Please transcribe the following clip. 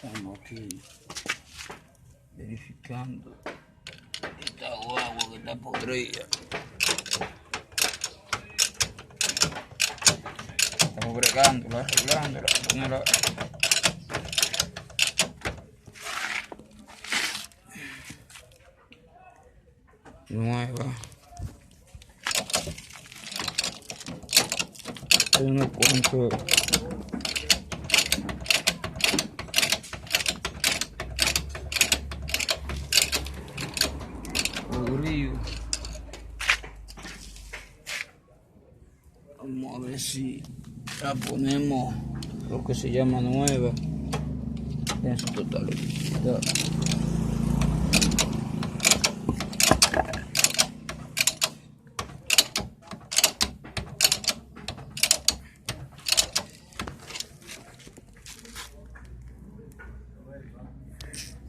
Estamos aquí verificando esta guagua que está podrida. Estamos bregándola, arreglándola, ponerla. Nueva. Hay unos cuantos podridos. Vamos a ver si la ponemos lo que se llama nueva en su totalidad.